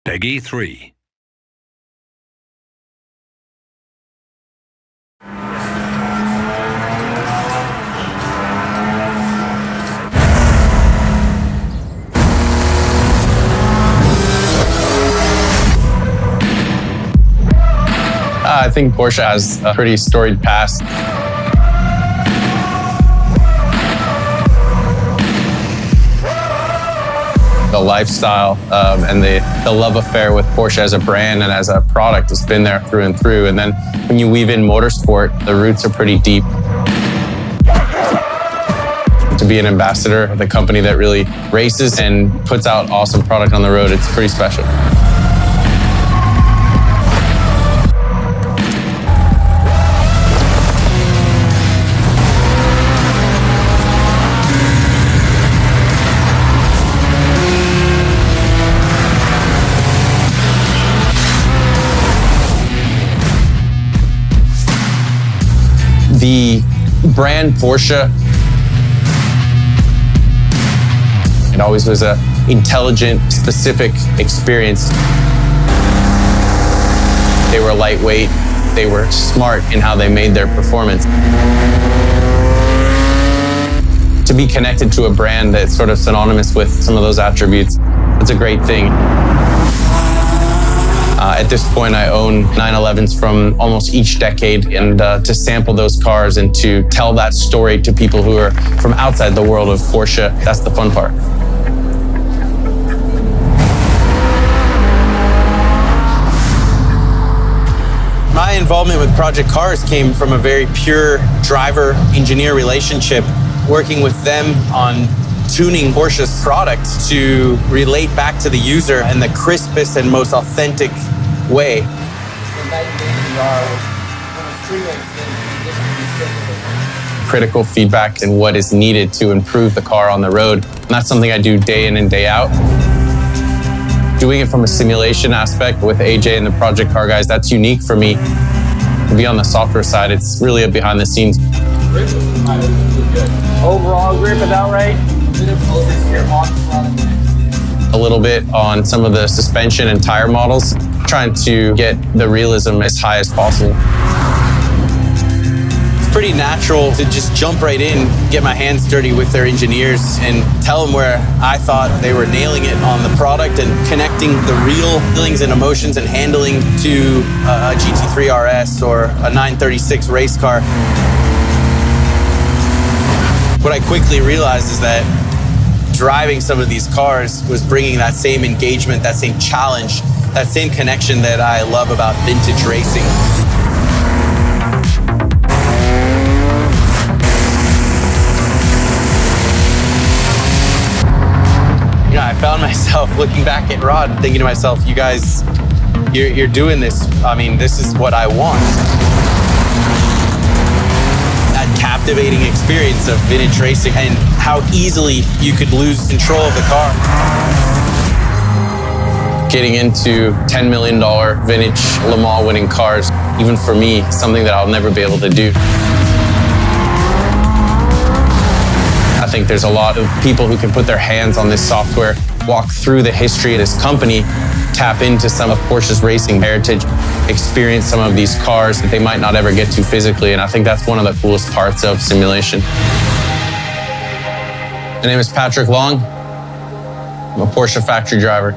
Peggy 3. I think Porsche has a pretty storied past. The lifestyle and the love affair with Porsche as a brand and as a product has been there through and through. And then when you weave in motorsport, the roots are pretty deep. To be an ambassador of the company that really races and puts out awesome product on the road, it's pretty special. The brand Porsche, it always was an intelligent, specific experience. They were lightweight, they were smart in how they made their performance. To be connected to a brand that's sort of synonymous with some of those attributes, it's a great thing. At this point, I own 911s from almost each decade, and to sample those cars and to tell that story to people who are from outside the world of Porsche, that's the fun part. My involvement with Project Cars came from a very pure driver-engineer relationship, working with them on tuning Porsche's product to relate back to the user in the crispest and most authentic way. Critical feedback and what is needed to improve the car on the road. And that's something I do day in and day out. Doing it from a simulation aspect with AJ and the Project Car guys, that's unique for me. To be on the software side, it's really a behind the scenes. Overall grip is outright. A little bit on some of the suspension and tire models, trying to get the realism as high as possible. It's pretty natural to just jump right in, get my hands dirty with their engineers and tell them where I thought they were nailing it on the product and connecting the real feelings and emotions and handling to a GT3 RS or a 936 race car. What I quickly realized is that driving some of these cars was bringing that same engagement, that same challenge, that same connection that I love about vintage racing. You know, I found myself looking back at Rod and thinking to myself, you guys, you're doing this. I mean, this is what I want. Captivating experience of vintage racing and how easily you could lose control of the car. Getting into $10 million vintage Le Mans winning cars, even for me, something that I'll never be able to do. I think there's a lot of people who can put their hands on this software, walk through the history of this company, tap into some of Porsche's racing heritage, experience some of these cars that they might not ever get to physically. And I think that's one of the coolest parts of simulation. My name is Patrick Long. I'm a Porsche factory driver.